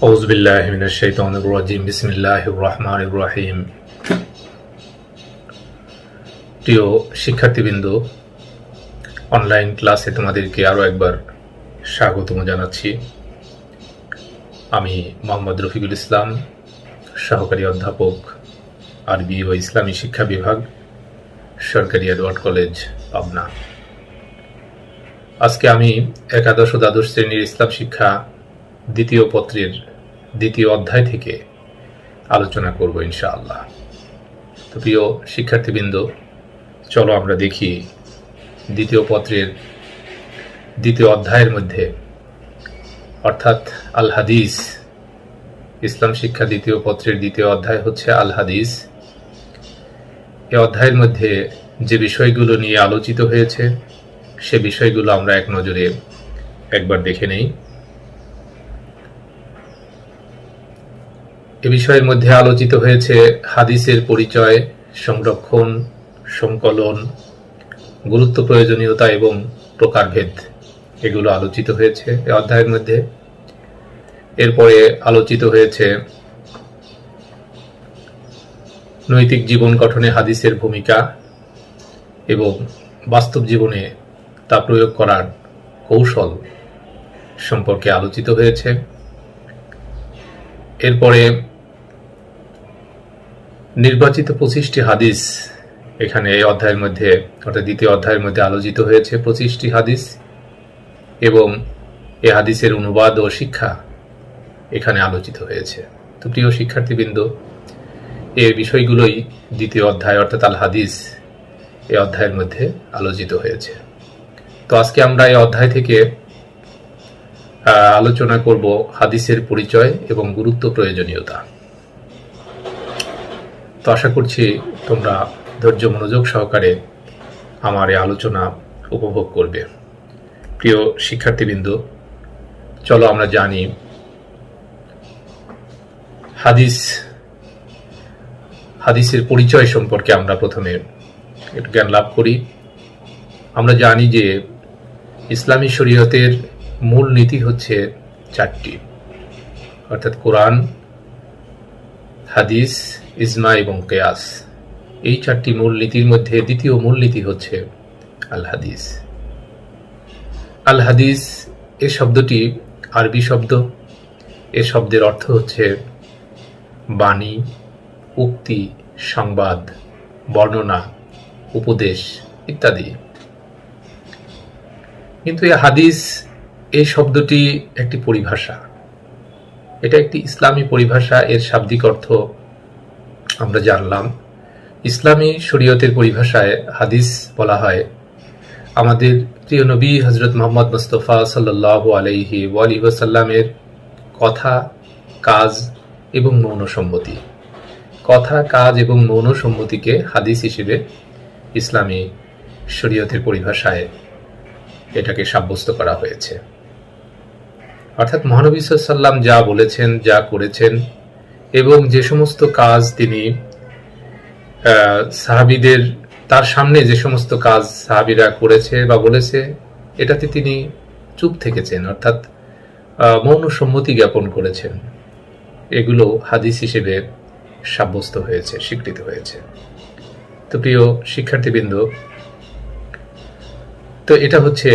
আউযু বিল্লাহি মিনাশ শাইতানির রাজিম। বিসমিল্লাহির রহমানির রহিম। প্রিয় শিক্ষার্থীবৃন্দ, অনলাইন ক্লাসে তোমাদেরকে আরও একবার স্বাগতম জানাচ্ছি। আমি মোহাম্মদ রফিকুল ইসলাম, সহকারী অধ্যাপক, আরবি ও ইসলামী শিক্ষা বিভাগ, সরকারি এডওয়ার্ড কলেজ, পাবনা। আজকে আমি একাদশ ও দ্বাদশ শ্রেণীর ইসলাম শিক্ষা দ্বিতীয় পত্রের দ্বিতীয় অধ্যায় থেকে আলোচনা করব ইনশাআল্লাহ। তো প্রিয় শিক্ষার্থীবৃন্দ, চলো আমরা দেখি দ্বিতীয় পত্রের দ্বিতীয় অধ্যায়ের মধ্যে, অর্থাৎ আল হাদিস। ইসলাম শিক্ষা দ্বিতীয় পত্রের দ্বিতীয় অধ্যায় হচ্ছে আল হাদিস। এই অধ্যায়ের মধ্যে যে বিষয়গুলো নিয়ে আলোচিত হয়েছে সে বিষয়গুলো আমরা এক নজরে একবার দেখে নেই। এ বিষয়ের মধ্যে আলোচিত হয়েছে হাদিসের পরিচয়, সংরক্ষণ, সংকলন, গুরুত্ব, প্রয়োজনীয়তা এবং প্রকারভেদ। এগুলো আলোচিত হয়েছে এই অধ্যায়ের মধ্যে। এরপরে আলোচিত হয়েছে নৈতিক জীবন গঠনে হাদিসের ভূমিকা এবং বাস্তব জীবনে তা প্রয়োগ করার কৌশল সম্পর্কে আলোচিত হয়েছে। এরপরে নির্বাচিত 25টি হাদিস এখানে এই অধ্যায়ের মধ্যে, অর্থাৎ দ্বিতীয় অধ্যায়ের মধ্যে আলোচিত হয়েছে 25টি হাদিস এবং এই হাদিসের অনুবাদ ও শিক্ষা এখানে আলোচিত হয়েছে। তো প্রিয় শিক্ষার্থীবৃন্দ, এই বিষয়গুলোই দ্বিতীয় অধ্যায় অর্থাৎ আল হাদিস এই অধ্যায়ের মধ্যে আলোচিত হয়েছে। তো আজকে আমরা এই অধ্যায় থেকে আলোচনা করব হাদিসের পরিচয় এবং গুরুত্ব, প্রয়োজনীয়তা। তো আশা করছি তোমরা ধৈর্য মনোযোগ সহকারে আমার এই আলোচনা উপভোগ করবে। প্রিয় শিক্ষার্থীবৃন্দ, চলো আমরা জানি হাদিসের পরিচয় সম্পর্কে আমরা প্রথমে একটু জ্ঞান লাভ করি। আমরা জানি যে ইসলামী শরীয়তের মূল নীতি হচ্ছে 4টি, অর্থাৎ কোরআন, হাদিস, ইজমা এবং কিয়াস। এই 4টি মূল নীতির মধ্যে দ্বিতীয় মূল নীতি হচ্ছে আল হাদিস। আল হাদিস এ শব্দটি আরবি শব্দ। এ শব্দের অর্থ হচ্ছে বাণী, উক্তি, সংবাদ, বর্ণনা, উপদেশ ইত্যাদি। কিন্তু এই হাদিস এই শব্দটি একটি পরিভাষা, এটা একটি ইসলামী পরিভাষা। এর শাব্দিক অর্থ আমরা জানলাম। ইসলামী শরীয়তের পরিভাষায় হাদিস বলা হয় আমাদের প্রিয় নবী হযরত মুহাম্মদ মুস্তাফা সাল্লাল্লাহু আলাইহি ওয়াসাল্লামের কথা, কাজ এবং মৌন সম্মতি। কথা, কাজ এবং মৌন সম্মতিকে হাদিস হিসেবে ইসলামী শরীয়তের পরিভাষায় এটাকে সাব্যস্ত করা হয়েছে। অর্থাৎ মহানবী সাল্লাল্লাহু আলাইহি ওয়াসাল্লাম যা বলেছেন, যা করেছেন এবং যে সমস্ত কাজ তিনি সাহাবীদের, তার সামনে যে সমস্ত কাজ সাহাবীরা করেছে বা বলেছে, এটাতে তিনি চুপ থেকেছেন, অর্থাৎ মৌন সম্মতি জ্ঞাপন করেছেন। এগুলো হাদিস হিসেবে সাব্যস্ত হয়েছে, স্বীকৃত হয়েছে। তো প্রিয় শিক্ষার্থীবৃন্দ, তো এটা হচ্ছে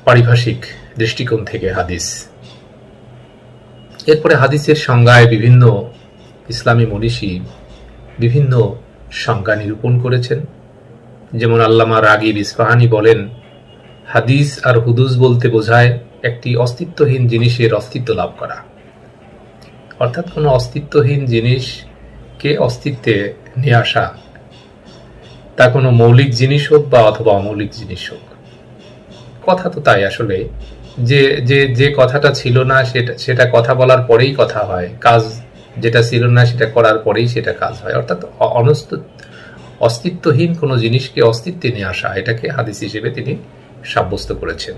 পারিভাষিক দৃষ্টিকোণ থেকে হাদিস। এরপরে হাদিসের সংজ্ঞায় বিভিন্ন ইসলামী মনীষী বিভিন্ন সংজ্ঞা নিরূপণ করেছেন। যেমন আল্লামা রাগিব ইসফাহানি বলেন, হাদিস আর হুদুস বলতে বোঝায় একটি অস্তিত্বহীন জিনিসের অস্তিত্ব লাভ করা। অর্থাৎ কোনো অস্তিত্বহীন জিনিসকে অস্তিত্বে নিয়ে আসা, তা কোনো মৌলিক জিনিস হোক বা অথবা অমৌলিক জিনিস হোক। কথা তো তাই, আসলে যে যে যে কথাটা ছিল না সেটা কথা বলার পরেই কথা হয়, কাজ যেটা ছিল না সেটা করার পরেই সেটা কাজ হয়। অর্থাৎ অস্তিত্বহীন কোনো জিনিসকে অস্তিত্বে নিয়ে আসা, এটাকে হাদিস হিসেবে তিনি সাব্যস্ত করেছেন।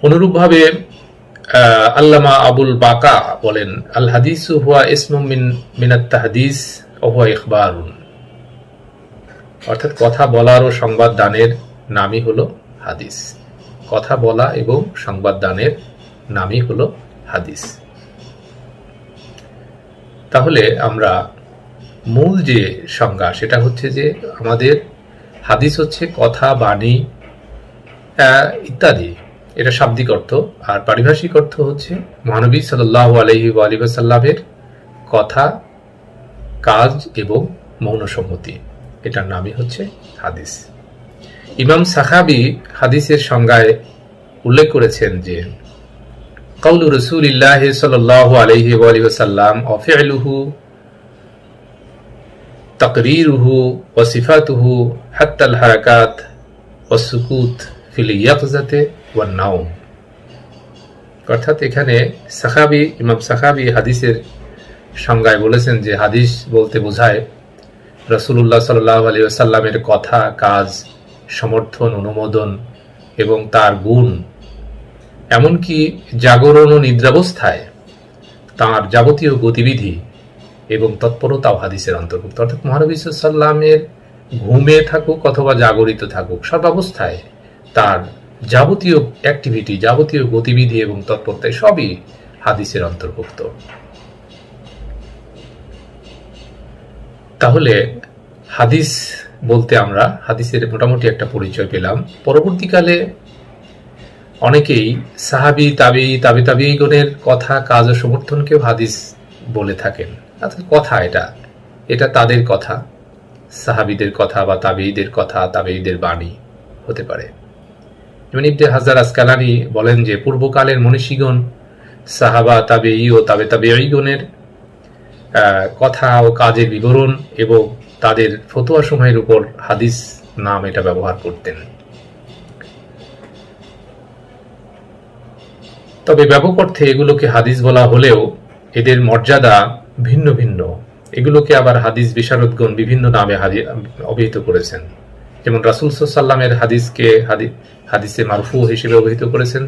অনুরূপভাবে আল্লামা আবুল বাকা বলেন, আল হাদিসু হুয়া ইসমুম মিনাত তাহদিস ওয়া হুয়া ইখবারুন। অর্থাৎ কথা বলার ও সংবাদ দানের নামই হলো হাদিস। কথা বলা এবং সংবাদ দানের নামই হলো হাদিস। তাহলে আমরা মূল যে সংজ্ঞা সেটা হচ্ছে যে আমাদের হাদিস হচ্ছে কথা, বাণী ইত্যাদি, এটা শাব্দিক অর্থ। আর পারিভাষিক অর্থ হচ্ছে মহানবী সাল্লাল্লাহু আলাইহি ওয়া আলিহি ওয়াসাল্লামের কথা, কাজ এবং মৌন সম্মতি, এটার নামই হচ্ছে হাদিস। ইমাম সাখাবী হাদিসের সংজ্ঞায় উল্লেখ করেছেন যে কাউলু রাসূলিল্লাহি সাল্লাল্লাহু আলাইহি ওয়া আলিহি ওয়াসাল্লাম ওয়া ফি'লুহু তাকরীরুহু ওয়া সিফাতুহু হাত্তা আল হারাকাত ওয়া সুকুত ফিল ইয়াকযাতি ওয়ান নাওম। অর্থাৎ এখানে সাখাবী, ইমাম সাখাবী হাদিসের সংজ্ঞায় বলেছেন যে হাদিস বলতে বোঝায় রাসূলুল্লাহ সাল্লাল্লাহু আলাইহি ওয়াসাল্লামের কথা, কাজ, সমর্থন, অনুমোদন এবং তার গুণ, এমনকি জাগরণ ও নিদ্রাবস্থায় তাঁর যাবতীয় গতিবিধি এবং তৎপরতাও হাদিসের অন্তর্ভুক্ত। অর্থাৎ মহানবী সাল্লাল্লাহু আলাইহি ওয়াসাল্লামের ঘুমে থাকুক অথবা জাগরিত থাকুক, সর্বাবস্থায় তার যাবতীয় অ্যাক্টিভিটি, যাবতীয় গতিবিধি এবং তৎপরতা সবই হাদিসের অন্তর্ভুক্ত। তাহলে হাদিস বলতে আমরা হাদিসের মোটামুটি একটা পরিচয় পেলাম। পরবর্তীকালে অনেকেই সাহাবী, তাবেঈ, তাবেঈগণের কথা, কাজ ও সমর্থনকেও হাদিস বলে থাকেন। অর্থাৎ কথা, এটা তাদের কথা, সাহাবীদের কথা বা তাবেঈদের কথা, তাবেঈদের বাণী হতে পারে। যেমন ইবনে হাজার আসকালানী বলেন যে পূর্বকালের মনীষীগণ, সাহাবা, তাবেঈ ও তাবেঈগণের কথা ও কাজের বিবরণ এবং তাদের ফতোয়া সময়ের উপর হাদিস নাম এটা ব্যবহার করতেন। তবে ব্যাপক অর্থে এগুলোকে হাদিস বলা হলেও এদের মর্যাদা ভিন্ন ভিন্ন। এগুলোকে আবার হাদিস বিশারদগণ বিভিন্ন নামে অভিহিত করেছেন। যেমন রাসূল সাল্লাল্লাহু আলাইহি ওয়াসাল্লামের হাদিসকে হাদিসে মারফু হিসেবে অভিহিত করেছেন,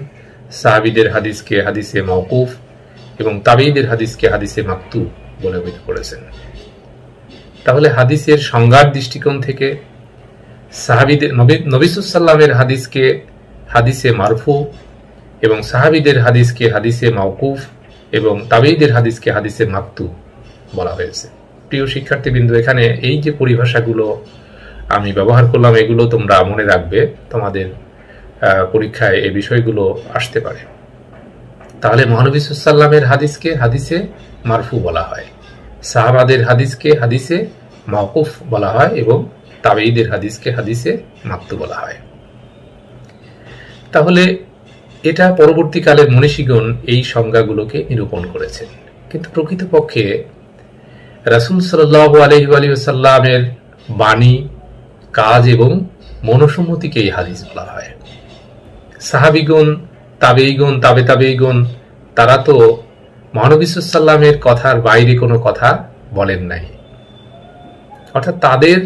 সাহাবীদের হাদিসকে হাদিসে মাওকুফ এবং তাবেঈদের হাদিসকে হাদিসে মাকতুব বলে অভিহিত করেছেন। তাহলে হাদিসের সংজ্ঞার দৃষ্টিকোণ থেকে সাহাবীদের, নবী সাল্লাল্লাহু আলাইহি ওয়াসাল্লামের হাদিসকে হাদিসে মারফু এবং সাহাবীদের হাদিসকে হাদিসে মাওকুফ এবং তাবেঈদের হাদিসকে হাদিসে মাকতুব বলা হয়েছে। প্রিয় শিক্ষার্থীবৃন্দ, এখানে এই যে পরিভাষাগুলো আমি ব্যবহার করলাম এগুলো তোমরা মনে রাখবে, তোমাদের পরীক্ষায় এই বিষয়গুলো আসতে পারে। তাহলে মহানবী সাল্লাল্লাহু আলাইহি ওয়াসাল্লামের হাদিসকে হাদিসে মারফু বলা হয়, সাহাবাদের হাদিসকে হাদিসে মাওকুফ বলা হয় এবং তাবেঈদের হাদিসকে হাদিসে মাকতুব বলা হয়। তাহলে এটা পরবর্তীকালের মনীষীগণ এই সংজ্ঞাগুলোকে নিরূপণ করেছেন। কিন্তু প্রকৃতপক্ষে রাসূল সাল্লাল্লাহু আলাইহি ওয়াসাল্লামের বাণী, কাজ এবং মনসম্মতিকেই হাদিস বলা হয়। সাহাবীগণ, তাবেঈগণ, তাবেঈগণ তারা তো মহানবী সাল্লাল্লাহু আলাইহি ওয়াসাল্লামের কথার বাইরে কোনো কথা বলেন নাই। অর্থাৎ তাদের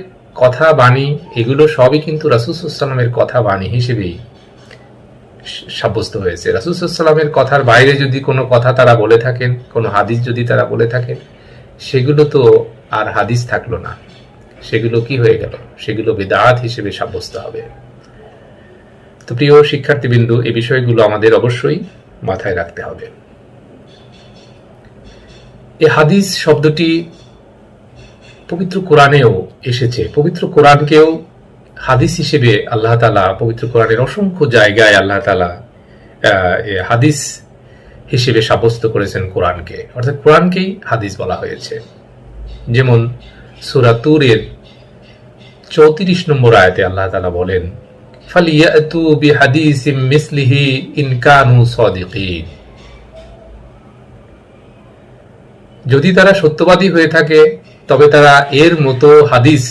কথা, বাণী এগুলো সবই কিন্তু রাসূল সাল্লাল্লাহু আলাইহি ওয়াসাল্লামের কথা, বাণী হিসেবেই সাব্যস্ত হয়েছে। রাসূল সাল্লাল্লাহু আলাইহি ওয়াসাল্লামের কথার বাইরে যদি কোনো কথা তারা বলে থাকেন, কোনো হাদিস যদি তারা বলে থাকেন, সেগুলো তো আর হাদিস থাকলো না, সেগুলো কি হয়ে গেল? সেগুলো বিদআত হিসেবে সাব্যস্ত হবে। তো প্রিয় শিক্ষার্থীবৃন্দ, এই বিষয়গুলো আমাদের অবশ্যই মাথায় রাখতে হবে। এই হাদিস শব্দটি পবিত্র কোরআনেও এসেছে। পবিত্র কোরআনকেও হাদিস হিসেবে আল্লাহ তাআলা, পবিত্র কোরআনের অসংখ্য জায়গায় আল্লাহ তাআলা হাদিস হিসেবে সাব্যস্ত করেছেন কোরআনকে, অর্থাৎ কোরআনকেই হাদিস বলা হয়েছে। যেমন সূরা তুরের 34 নম্বর আয়াতে আল্লাহ তাআলা বলেন, ফালিয়াতু বিহাদিসিম মিসলিহি ইন কানু সাদিকিন। যদি তারা সত্যবাদী হয়ে থাকে তবে তারা এর মতো হাদিস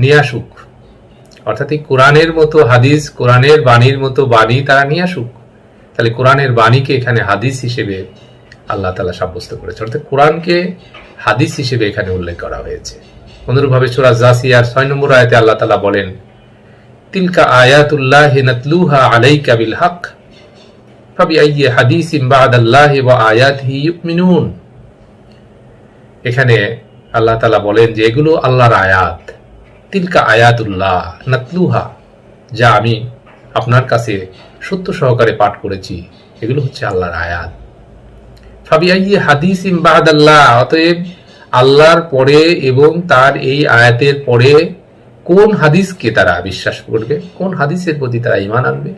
নিয়ে আসুক। অর্থাৎ এই কোরআনের মতো হাদিস, কোরআনের বাণীর মতো বাণী তারা নিয়ে আসুক। তাহলে কোরআনের বাণীকে এখানে হাদিস হিসেবে আল্লাহ তাআলা সাব্যস্ত করেছে, অর্থাৎ কোরআনকে হাদিস হিসেবে এখানে উল্লেখ করা হয়েছে। অনুরূপভাবে সূরা জাসিয়ার 6 নম্বর আয়াতে আল্লাহ তাআলা বলেন, তিলকা আয়াতুল্লাহি নাতলুহা আলাইকা বিল হক ফাবিআইয়ি হাদিসিন বা'দাল্লাহি ওয়া আয়াতিহি ইউমিনুন। এখানে আল্লাহ তাআলা বলেন যে এগুলো আল্লাহর আয়াত। তিলকা আয়াতুল্লাহ নাতলুহা, যা আমি আপনার কাছে সত্য সহকারে পাঠ করেছি, এগুলো হচ্ছে আল্লাহর আয়াত। ফাবিআইয়ি হাদিসিম বাদাল্লাহ, অতএব আল্লাহর পরে এবং তার এই আয়াতের পরে কোন হাদিসকে তারা বিশ্বাস করবে, কোন হাদিসের প্রতি তারা ঈমান আনবে?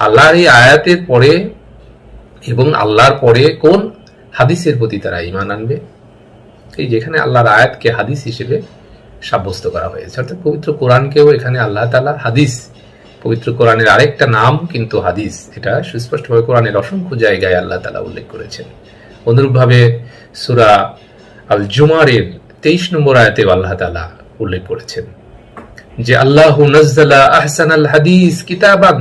আল্লাহর এই আয়াতের পরে এবং আল্লাহর পরে কোন হাদিসের প্রতি তারা ঈমান আনবে? এই যেখানে আল্লাহর আয়াতকে হাদিস হিসেবে সাব্যস্ত করা হয়েছে, অর্থাৎ পবিত্র কোরআনকেও এখানে আল্লাহ তাআলা হাদিস, পবিত্র কোরআনের আরেকটা নাম কিন্তু হাদিস, এটা সুস্পষ্টভাবে কোরআনের অসংখ্য জায়গায় আল্লাহ তাআলা উল্লেখ করেছেন। অনুরূপভাবে সূরা আল জুমারের 23 নম্বর আয়াতেও আল্লাহ তাআলা উল্লেখ করেছেন যে আল্লাহু নাজ্জালা আহসানাল হাদিস কিতাবান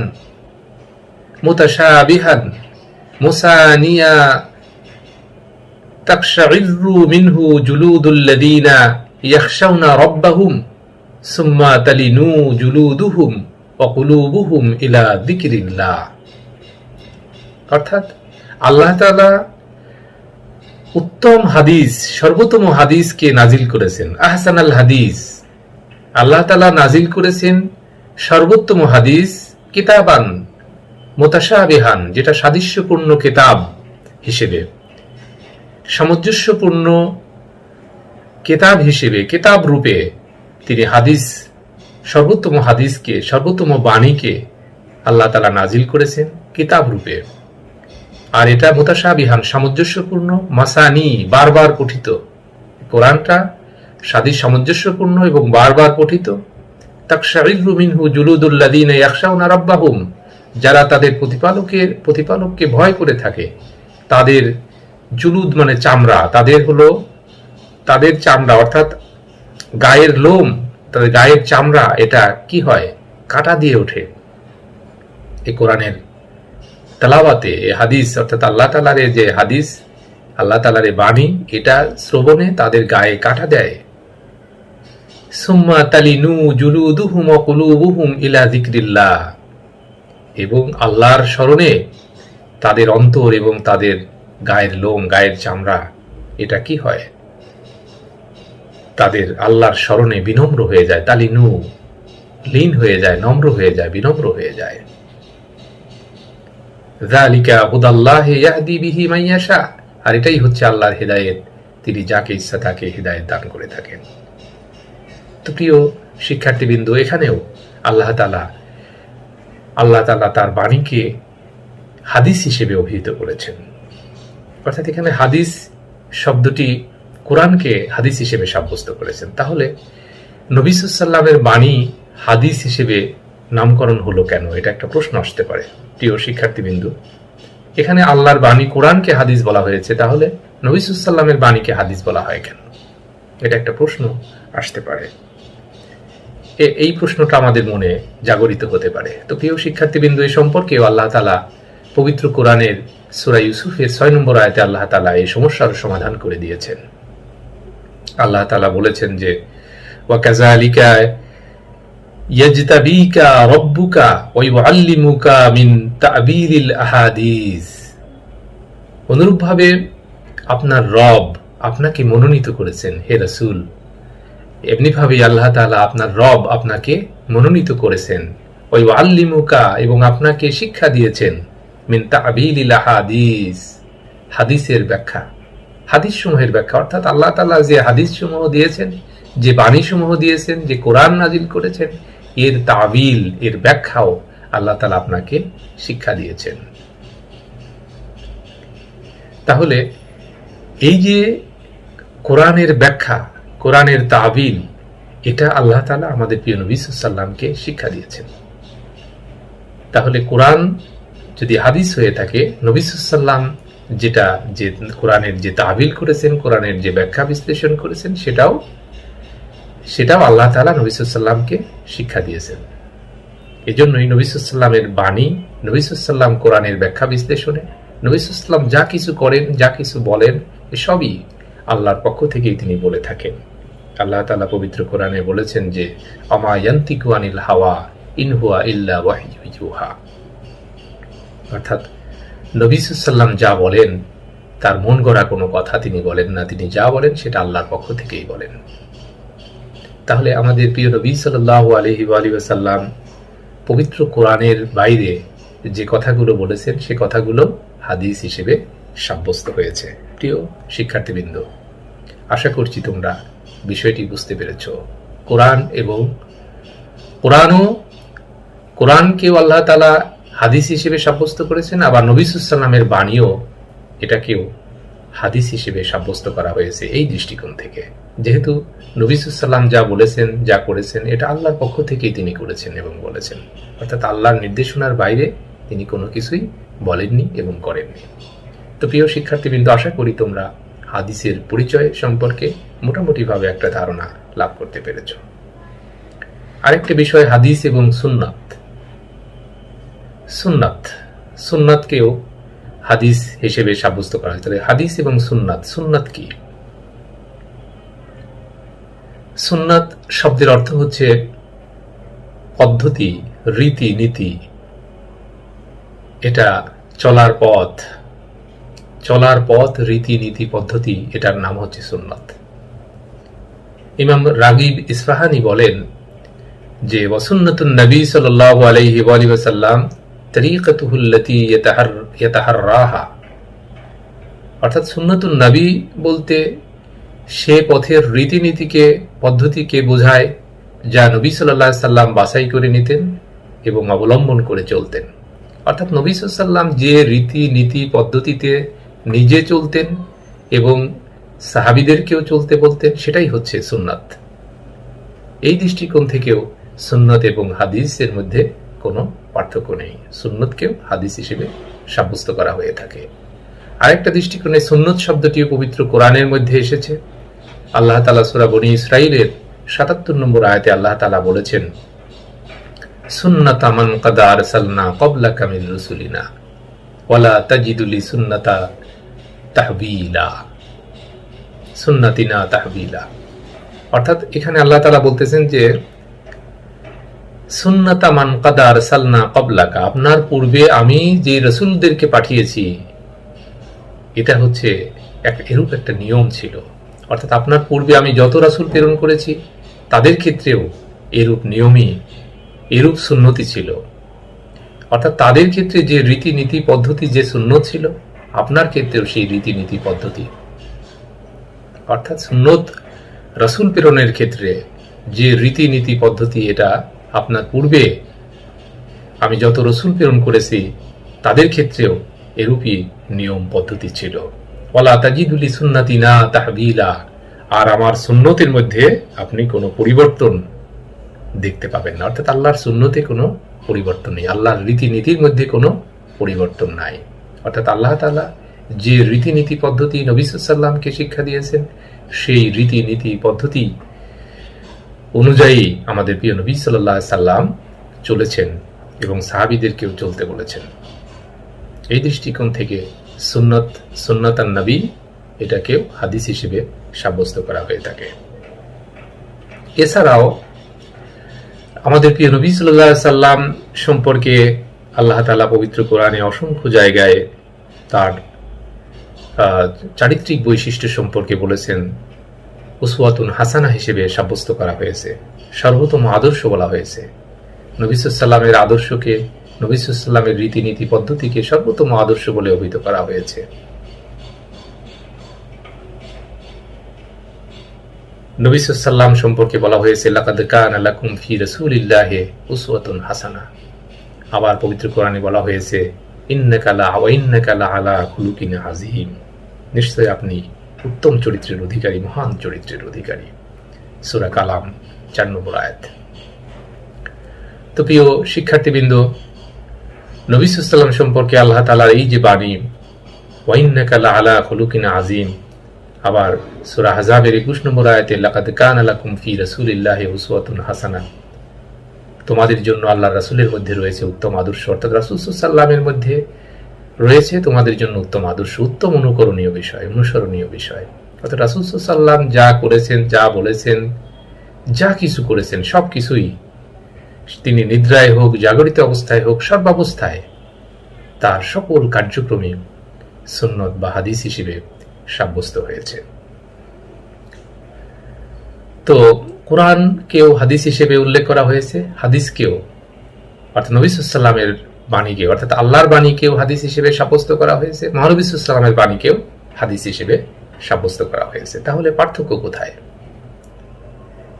মুতাশাবিহান মুসানিয়া তাকশাইরু মিনহু জুলুদুল লাযিনা ইয়াখশাউনা রাব্বাহুম সুম্মা তালিনু জুলুদুহুম ওয়া কুলুবুহুম ইলা যিকরিল্লাহ। অর্থাৎ আল্লাহ তাআলা উত্তম হাদিস, সর্বোত্তম হাদিসকে নাজিল করেছেন। আহসানাল হাদিস, আল্লাহ তাআলা নাজিল করেছেন সর্বোত্তম হাদিস, কিতাবান মুতাশাবিহান, যেটা সাদৃশ্যপূর্ণ কিতাব হিসেবে, সামঞ্জস্যপূর্ণ কিতাব হিসেবে, কিতাব রূপে তিনি হাদিস, সর্বোত্তম হাদিসকে, সর্বোত্তম বাণীকে আল্লাহ তাআলা নাজিল করেছেন কিতাব রূপে। আর এটা মুতাশাবিহান, সামঞ্জস্যপূর্ণ, মাসানি, বারবার পঠিত। কোরআনটা সামঞ্জস্যপূর্ণ এবং বারবার পঠিত। তাকশাইরু মিনহু জুলুদুল লাযিনা ইয়াখশাউনা রাব্বাহুম, যারা তাদের প্রতিপালককে ভয় করে থাকে, তাদের জুলুদ মানে চামড়া, তাদের চামড়া অর্থাৎ গায়ের লোম, তাদের গায়ের চামড়া, এটা কি হয়? কাটা দিয়ে ওঠে। এই কোরআনের তেলাওয়াতে, এই হাদিস অর্থাৎ আল্লাহ তাআলার যে হাদিস, আল্লাহ তাআলার বাণী, এটা শ্রবণে তাদের গায়ে কাটা দেয়। সুম্মা তালিনু জুলুদুহুম ওয়া কুলুবুহুম ইলা যিকরিল্লাহ, এবং আল্লাহর স্মরণে তাদের অন্তর এবং তাদের গায়ের লোম, গায়ের চামড়া, এটা কি হয়? তাদের আল্লাহর স্মরণে বিনম্র হয়ে যায়। তালিনু, লীন হয়ে যায়, নম্র হয়ে যায়, বিনম্র হয়ে যায়। যালিকা হুদাল্লাহি ইয়াহদি বিহি মান ইয়াশা, আর এটাই হচ্ছে আল্লাহর হিদায়াত, তিনি যাকে ইচ্ছা তাকে হিদায়াত দান করে থাকেন। তো প্রিয় শিক্ষার্থীবৃন্দ, এখানেও আল্লাহ তাআলা তার বাণীকে হাদিস হিসেবে অভিহিত করেছেন। অর্থাৎ এখানে হাদিস শব্দটি কোরআনকে হাদিস হিসেবে সাব্যস্ত করেছেন। তাহলে নবী সাল্লাল্লাহু আলাইহি ওয়াসাল্লামের বাণী হাদিস হিসেবে নামকরণ হলো কেন? এটা একটা প্রশ্ন আসতে পারে প্রিয় শিক্ষার্থীবৃন্দ। এখানে আল্লাহর বাণী কোরআনকে হাদিস বলা হয়েছে, তাহলে নবী সাল্লাল্লাহু আলাইহি ওয়াসাল্লামের বাণীকে হাদিস বলা হয় কেন? এটা একটা প্রশ্ন আসতে পারে। এই প্রশ্নটা আমাদের মনে জাগরিত হতে পারে। তো প্রিয় শিক্ষার্থীবৃন্দ, এই সম্পর্কেও আল্লাহ তাআলা পবিত্র কোরআনের সূরা ইউসুফের 6 নম্বর আয়াতে আল্লাহ তাআলা এই সমস্যার সমাধান করে দিয়েছেন। আল্লাহ তাআলা বলেছেন যে ওয়া কাযালিকা ইয়াজতাবিকা রাব্বুকা ওয়া ইউআল্লিমুকা মিন তা'বীরিল আহাদিস, অনুরূপভাবে আপনার রব আপনাকে মনোনীত করেছেন হে রাসূল, এমনিভাবেই আল্লাহ তাআলা আপনার রব আপনাকে মনোনীত করেছেন। ওয়া ইউআল্লিমুকা, এবং আপনাকে শিক্ষা দিয়েছেন, মিন তা'বীরিল আহাদিস, হাদিসের ব্যাখ্যা, হাদিস সমূহের ব্যাখ্যা। অর্থাৎ আল্লাহ তাআলা যে হাদিস সমূহ দিয়েছেন, যে বাণী সমূহ দিয়েছেন, যে কোরআন নাজিল করেছেন, এর তাবিল, এর ব্যাখ্যাও আল্লাহ তাআলা আপনাকে শিক্ষা দিয়েছেন। তাহলে এই যে কোরআনের ব্যাখ্যা, কোরআনের তাবিল, এটা আল্লাহ তাআলা আমাদের প্রিয় নবী সাল্লাল্লাহু আলাইহি ওয়াসাল্লামকে শিক্ষা দিয়েছেন। তাহলে কোরআন যদি হাদিস হয়ে থাকে, নবী সাল্লাল্লাহু আলাইহি ওয়াসাল্লাম যে কোরআনের যে তাবিল করেছেন, কোরআনের যে ব্যাখ্যা বিশ্লেষণ করেছেন, সেটাও আল্লাহ তাআলা নবী সাল্লাল্লাহু আলাইহি ওয়াসাল্লামকে শিক্ষা দিয়েছেন। এজন্যই নবী সাল্লাল্লাহু আলাইহি ওয়াসাল্লামের বাণী, নবী সাল্লাল্লাহু আলাইহি ওয়াসাল্লাম কোরআনের ব্যাখ্যা বিশ্লেষণে, নবী সাল্লাল্লাহু আলাইহি ওয়াসাল্লাম যা কিছু করেন, যা কিছু বলেন, এসবই আল্লাহর পক্ষ থেকেই তিনি বলে থাকেন। আল্লাহ তাআলা পবিত্র কোরআনে বলেছেন যে আমা ইয়ান্তিকু আনিল হাওয়া ইন হুয়া ইল্লা ওয়াহয়ু ইউহা, অর্থাৎ নবী সাল্লাল্লাহু আলাইহি ওয়াসাল্লাম যা বলেন তার মন গড়া কোনো কথা তিনি বলেন না, তিনি যা বলেন সেটা আল্লাহর পক্ষ থেকেই বলেন। তাহলে আমাদের প্রিয় নবী সাল্লাল্লাহু আলাইহি ওয়াসাল্লাম পবিত্র কোরআনের বাইরে যে কথাগুলো বলেছেন সে কথাগুলো হাদিস হিসেবে সাব্যস্ত হয়েছে। প্রিয় শিক্ষার্থীবৃন্দ, আশা করছি তোমরা বিষয়টি বুঝতে পেরেছ। কোরআন এবং কোরআনকেও আল্লাহ তাআলা হাদিস হিসেবে সাব্যস্ত করেছেন, আবার নবী সাল্লাল্লাহু আলাইহি ওয়াসাল্লামের বাণীও এটাকেও হাদিস হিসেবে সাব্যস্ত করা হয়েছে এই দৃষ্টিকোণ থেকে। যেহেতু নবী সাল্লাল্লাহু আলাইহি ওয়াসাল্লাম যা বলেছেন, যা করেছেন, এটা আল্লাহর পক্ষ থেকেই তিনি করেছেন এবং বলেছেন, অর্থাৎ আল্লাহর নির্দেশনার বাইরে তিনি কোনো কিছুই বলেননি এবং করেননি। তো প্রিয় শিক্ষার্থীবৃন্দ, আশা করি তোমরা হাদিসের পরিচয় সম্পর্কে মোটামুটিভাবে একটা ধারণা লাভ করতে পেরেছ। আরেকটা বিষয় হাদিস এবং সুন্নাত। সুন্নাতকেও হাদিস হিসেবে সাব্যস্ত করা হয়। তাহলে হাদিস এবং সুন্নাত কি? সুন্নাত শব্দের অর্থ হচ্ছে পদ্ধতি, রীতি নীতি, এটা চলার পথ, রীতি নীতি, পদ্ধতি, এটার নাম হচ্ছে সুন্নাত। ইমাম রাগিব ইসফাহানি বলেন যে ওয়াসুন্নাতুন নবী সাল্লাল্লাহু আলাইহি ওয়া সাল্লাম তরিকাতুহুল্লাতী ইয়াতাহাররাহা, অর্থাৎ সুন্নাতুন নবী বলতে সে পথের রীতিনীতিকে, পদ্ধতিকে বোঝায় যা নবী সাল্লাল্লাহু আলাইহি সাল্লাম বাছাই করে নিতেন এবং অবলম্বন করে চলতেন। অর্থাৎ নবী সাল্লাল্লাহু আলাইহি সাল্লাম যে রীতি নীতি পদ্ধতিতে নিজে চলতেন এবং সাহাবীদেরকেও চলতে বলতেন, সেটাই হচ্ছে সুন্নাত। এই দৃষ্টিকোণ থেকেও সুন্নাত এবং হাদিসের মধ্যে কোনো পার্থক্য নেই। সুন্নতকেও হাদিস হিসেবে সাব্যস্ত করা হয়ে থাকে। আরেকটা দৃষ্টিকোণে সুন্নত শব্দটিও পবিত্র কোরআনের মধ্যে এসেছে। আল্লাহ তাআলা সূরা বনী ইসরাঈলের ৭৭ নম্বর আয়াতে আল্লাহ তাআলা বলেছেন, সুন্নাতা মান কাদ আরসালনা ক্বাবলাকা মির রুসুলিনা ওয়ালা তাজিদু লিসুন্নাতা তাহবিলা, সুন্নাতিনা তাহবিলা। অর্থাৎ এখানে আল্লাহ তাআলা বলতেছেন যে সুন্নাতা মান কাদ আরসালনা ক্বাবলাকা, আপনার পূর্বে আমি যে রাসূলদেরকে পাঠিয়েছি এটা হচ্ছে এরূপ একটা নিয়ম ছিল। অর্থাৎ আপনার পূর্বে আমি যত রাসূল প্রেরণ করেছি তাদের ক্ষেত্রেও এরূপ নিয়মই, এরূপ সুন্নতি ছিল। অর্থাৎ তাদের ক্ষেত্রে যে রীতিনীতি পদ্ধতি, যে সুন্নত ছিল, আপনার ক্ষেত্রেও সেই রীতিনীতি পদ্ধতি। অর্থাৎ সুন্নত রাসূল প্রেরণের ক্ষেত্রে যে রীতিনীতি পদ্ধতি, এটা আপনার পূর্বে আমি যত রাসূল প্রেরণ করেছি তাদের ক্ষেত্রেও এরূপই নিয়ম পদ্ধতি ছিল। ওয়ালা তাজিদু লিসুন্নাতিনা তাহবিলা, আর আমার সুন্নতের মধ্যে আপনি কোনো পরিবর্তন দেখতে পাবেন না। অর্থাৎ আল্লাহর সুন্নতে কোনো পরিবর্তন নেই, আল্লাহর রীতিনীতির মধ্যে কোনো পরিবর্তন নাই। অর্থাৎ আল্লাহ তাআলা যে রীতিনীতি পদ্ধতি নবী সাল্লাল্লাহু আলাইহি ওয়াসাল্লামকে শিক্ষা দিয়েছেন, সেই রীতিনীতি পদ্ধতি অনুযায়ী আমাদের প্রিয় নবী সাল্লাল্লাহু আলাইহি ওয়াসাল্লাম চলেছেন এবং সাহাবীদেরকেও চলতে বলেছেন। এই দৃষ্টিকোণ থেকে সুন্নাতান নবী এটাকেও হাদিস হিসেবে সাব্যস্ত করা হয়ে থাকে। এছাড়াও আমাদের প্রিয় নবী সাল্লাল্লাহু আলাইহি ওয়াসাল্লাম সম্পর্কে আল্লাহ তাআলা পবিত্র কোরআনে অসংখ্য জায়গায় তার চারিত্রিক বৈশিষ্ট্য সম্পর্কে বলেছেন। উসওয়াতুন হাসানা হিসেবে সাব্যস্ত করা হয়েছে, সর্বোত্তম আদর্শ বলা হয়েছে। নবী সাল্লাল্লাহু আলাইহি ওয়াসাল্লামের আদর্শকে, নবী সাল্লাল্লাহু আলাইহি ওয়াসাল্লামের রীতিনীতি পদ্ধতিকে সর্বোত্তম আদর্শ বলে অভিহিত করা হয়েছে। নবী সাল্লাল্লাহু আলাইহি ওয়াসাল্লাম সম্পর্কে বলা হয়েছে, লাকাদ কানা লাকুম ফি রাসূলিল্লাহি উসওয়াতুন হাসানা। আবার পবিত্র কোরআনে বলা হয়েছে, ইন্নাকা লা আলা খুলুকিন আযীম, নিশ্চয় আপনি উত্তম চরিত্রের অধিকারী, মহান চরিত্রের অধিকারী। সূরা কালাম ৪ নম্বর আয়াত। তো প্রিয় শিক্ষার্থীবৃন্দ, নবী সাল্লাল্লাহু আলাইহি ওয়াসাল্লাম সম্পর্কে আল্লাহ তাআলার এই যে বাণী, ওয়া ইন্নাকা লা আলা খুলুকিন আযীম, আবার সূরা আহজাবের ২১ নম্বর আয়াতে লাকাদ কানা লাকুম ফি রাসূলিল্লাহি উসওয়াতুন হাসানা, তোমাদের জন্য আল্লাহর রাসূলের মধ্যে রয়েছে উত্তম আদর্শ। অর্থাৎ রাসূল সাল্লাল্লাহু আলাইহি ওয়াসাল্লামের মধ্যে রয়েছে তোমাদের জন্য উত্তম আদর্শ, উত্তম অনুকরণীয় বিষয়, অনুসরণীয় বিষয়। অর্থাৎ রাসূল সাল্লাল্লাহু আলাইহি ওয়াসাল্লাম যা করেছেন, যা বলেছেন, যা কিছু করেছেন, সবকিছুই তিনি নিদ্রায় হোক, জাগরিত অবস্থায় হোক, সর্বাবস্থায় তার সকল কার্যক্রমে সুন্নত বা হাদিস হিসেবে সাব্যস্ত হয়েছে। তো কোরআনকেও হাদিস হিসেবে উল্লেখ করা হয়েছে, হাদিসকেও অর্থাৎ নবী সাল্লাল্লাহু আলাইহি ওয়াসাল্লামের বাণীকে, অর্থাৎ আল্লাহর বাণীকেও হাদিস হিসেবে সাব্যস্ত করা হয়েছে, মহানবী সাল্লাল্লাহু আলাইহি ওয়াসাল্লামের বাণীকেও হাদিস হিসেবে সাব্যস্ত করা হয়েছে। তাহলে পার্থক্য কোথায়?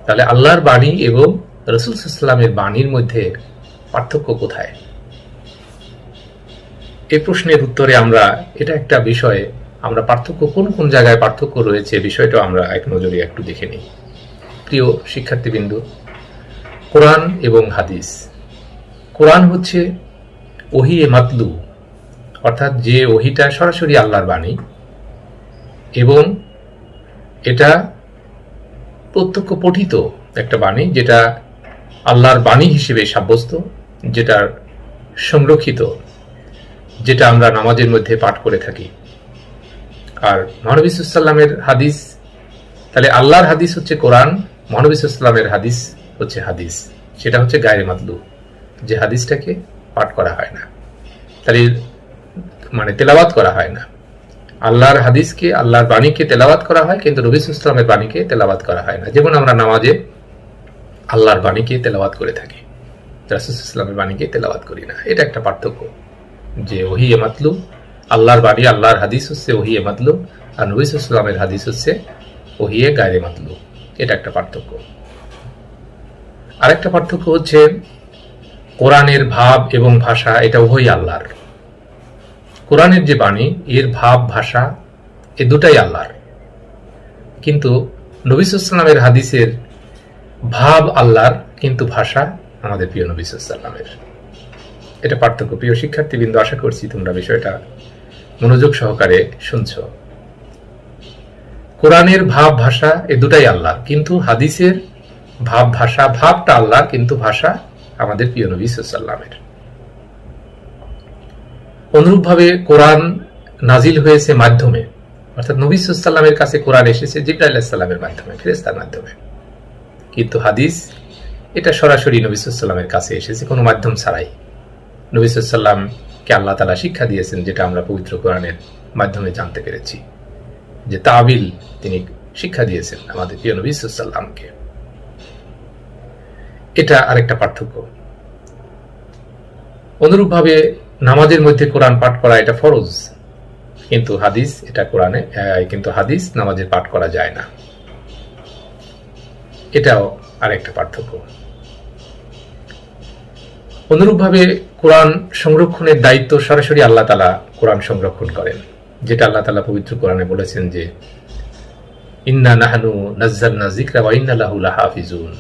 তাহলে আল্লাহর বাণী এবং রাসূল সাল্লাল্লাহু আলাইহি ওয়াসাল্লামের বাণীর মধ্যে পার্থক্য কোথায়? এই প্রশ্নের উত্তরে আমরা এটা একটা বিষয়ে আমরা পার্থক্য কোন কোন জায়গায় পার্থক্য রয়েছে বিষয়টা আমরা এক নজরে একটু দেখে নিই। প্রিয় শিক্ষার্থীবৃন্দ, কোরআন এবং হাদিস। কোরআন হচ্ছে ওহী মাতলু, অর্থাৎ যে ওহীটা সরাসরি আল্লাহর বাণী এবং এটা প্রত্যক্ষ পঠিত একটা বাণী, যেটা আল্লাহর বাণী হিসেবে সাব্যস্ত, যেটা সংরক্ষিত, যেটা আমরা নামাজের মধ্যে পাঠ করে থাকি। আর মহানবী সাল্লাল্লাহু আলাইহি ওয়াসাল্লামের হাদিস, তাহলে আল্লাহর হাদিস হচ্ছে কোরআন, মহানবী সাল্লাল্লাহু আলাইহি ওয়াসাল্লামের হাদিস হচ্ছে হাদিস, সেটা হচ্ছে গায়রে মাতলু, যে হাদিসটাকে পাঠ করা হয় না, তাহলে মানে তেলাওয়াত করা হয় না। আল্লাহর হাদিসকে, আল্লাহর বাণীকে তেলাওয়াত করা হয়, কিন্তু নবী সাল্লাল্লাহু আলাইহি ওয়াসাল্লামের বাণীকে তেলাওয়াত করা হয় না। যেমন আমরা নামাজে আল্লাহর বাণীকে তেলাওয়াত করে থাকি, রাসূল সাল্লাল্লাহু আলাইহি ওয়াসাল্লামের বাণীকে তেলাওয়াত করি না। এটা একটা পার্থক্য, যে ওহী মাতলু, আল্লাহর বাণী, আল্লাহর হাদিস হচ্ছে ওহী মাতলু, আর নবী সাল্লাল্লাহু আলাইহি ওয়াসাল্লামের হাদিস হচ্ছে ওহী গায়রে মাতলু। এটা একটা পার্থক্য। আরেকটা পার্থক্য হচ্ছে কোরআনের ভাব এবং ভাষা, এটা উভয়ই আল্লাহর। কোরআনের যে বাণী, এর ভাব ভাষা এ দুটাই আল্লাহর, কিন্তু নবী সাল্লাল্লাহু আলাইহি ওয়াসাল্লামের হাদিসের ভাব আল্লাহর, কিন্তু ভাষা আমাদের প্রিয় নবী সাল্লাল্লাহু আলাইহি ওয়াসাল্লামের। এটা পার্থক্য। প্রিয় শিক্ষার্থীবৃন্দ, আশা করছি তোমরা বিষয়টা মনোযোগ সহকারে শুনছ। কোরআনের ভাব ভাষা এ দুটাই আল্লাহর, কিন্তু হাদিসের ভাব ভাষা, ভাবটা আল্লাহর, কিন্তু ভাষা আমাদের প্রিয় নবী সাল্লাল্লাহু আলাইহি ওয়াসাল্লামের। অনুরূপভাবে কোরআন নাজিল হয়েছে মাধ্যমে, অর্থাৎ নবী সাল্লাল্লাহু আলাইহি ওয়াসাল্লামের কাছে কোরআন এসেছে জিবরাইল আলাইহিস সালামের মাধ্যমে, ফেরেশতার মাধ্যমে, কিন্তু হাদিস এটা সরাসরি নবী সাল্লাল্লাহু আলাইহি ওয়াসাল্লামের কাছে এসেছে, কোনো মাধ্যম ছাড়াই। নবী সাল্লাল্লাহু আলাইহি ওয়াসাল্লামকে আল্লাহ তাআলা শিক্ষা দিয়েছেন, যেটা আমরা পবিত্র কোরআনের মাধ্যমে জানতে পেরেছি, যে তাবিল তিনি শিক্ষা দিয়েছেন আমাদের প্রিয় নবী সাল্লাল্লাহু আলাইহি ওয়াসাল্লামকে। এটা আরেকটা পার্থক্য। অনুরূপভাবে নামাজের মধ্যে কোরআন পাঠ করা এটা ফরজ, কিন্তু হাদিস এটা কোরআনে, কিন্তু হাদিস নামাজে পাঠ করা যায় না। এটাও আরেকটা পার্থক্য। অনুরূপভাবে কোরআন সংরক্ষণের দায়িত্ব সরাসরি আল্লাহ তাআলা কোরআন সংরক্ষণ করেন, যেটা আল্লাহ তাআলা পবিত্র কোরআনে বলেছেন যে ইন্না নাহনু নাযালনা যিকরা ওয়া ইন্না লাহু লাহাফিজুন।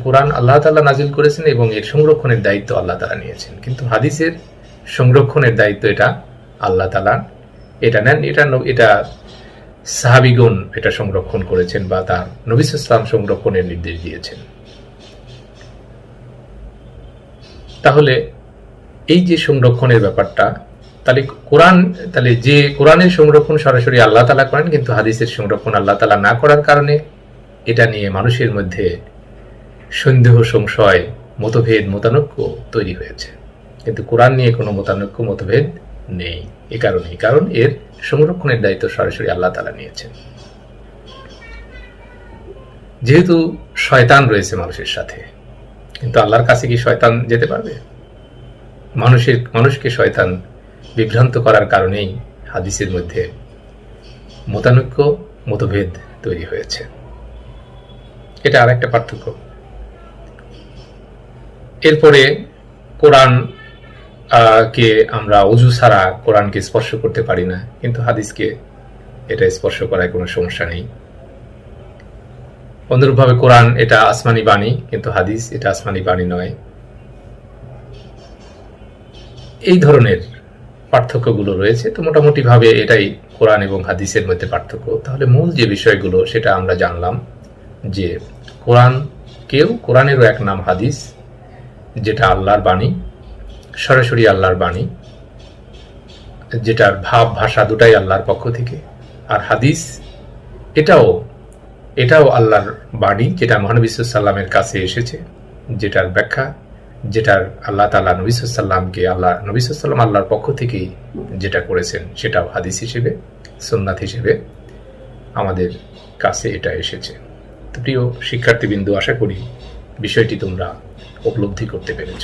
কোরআন আল্লাহ তাআলা নাজিল করেছেন এবং এর সংরক্ষণের দায়িত্ব আল্লাহ তাআলা নিয়েছেন, কিন্তু হাদিসের সংরক্ষণের দায়িত্ব এটা আল্লাহ তাআলা এটা নেন। এটা সাহাবীগণ এটা সংরক্ষণ করেছেন, বা তার নবী সাল্লাল্লাহু আলাইহি ওয়াসাল্লাম সংরক্ষণের নির্দেশ দিয়েছেন। তাহলে এই যে সংরক্ষণের ব্যাপারটা, তাহলে যে কোরআনের সংরক্ষণ সরাসরি আল্লাহ তাআলা করেন, কিন্তু হাদিসের সংরক্ষণ আল্লাহ তাআলা না করার কারণে এটা নিয়ে মানুষের মধ্যে সন্দেহ, সংশয়, মতভেদ, মতানৈক্য তৈরি হয়েছে, কিন্তু কোরআন নিয়ে কোনো মতানৈক্য, মতভেদ নেই। কারণ এর সংরক্ষণের দায়িত্ব সরাসরি আল্লাহ তাআলা নিয়েছেন। যেহেতু শয়তান রয়েছে মানুষের সাথে, কিন্তু আল্লাহর কাছে কি শয়তান যেতে পারবে? মানুষকে শয়তান বিভ্রান্ত করার কারণেই হাদিসের মধ্যে মতানৈক্য, মতভেদ তৈরি হয়েছে। এটা আরেকটা পার্থক্য। এরপরে কোরআন কে আমরা ওযু ছাড়া কোরআনকে স্পর্শ করতে পারি না, কিন্তু হাদিসকে এটা স্পর্শ করায় কোনো সমস্যা নেই। অনুরূপভাবে কোরআন এটা আসমানি বাণী, কিন্তু হাদিস এটা আসমানি বাণী নয়। এই ধরনের পার্থক্যগুলো রয়েছে। তো মোটামুটি ভাবে এটাই কোরআন এবং হাদিসের মধ্যে পার্থক্য। তাহলে মূল যে বিষয়গুলো সেটা আমরা জানলাম, যে কোরআনেরও এক নাম হাদিস, যেটা আল্লাহর বাণী, সরাসরি আল্লাহর বাণী, যেটার ভাব ভাষা দুটাই আল্লাহর পক্ষ থেকে। আর হাদিস এটাও আল্লাহর বাণী, যেটা মহানবী সাল্লাল্লাহু আলাইহি ওয়াসাল্লামের কাছে এসেছে, যেটার ব্যাখ্যা, যেটার আল্লাহ তাআলা নবী সাল্লাল্লাহু আলাইহি ওয়াসাল্লাম আল্লাহর পক্ষ থেকেই যেটা করেছেন, সেটাও হাদিস হিসেবে, সুন্নাত হিসেবে আমাদের কাছে এটা এসেছে। তো প্রিয় শিক্ষার্থীবৃন্দ, আশা করি বিষয়টি তোমরা উপলব্ধি করতে পেরেছ।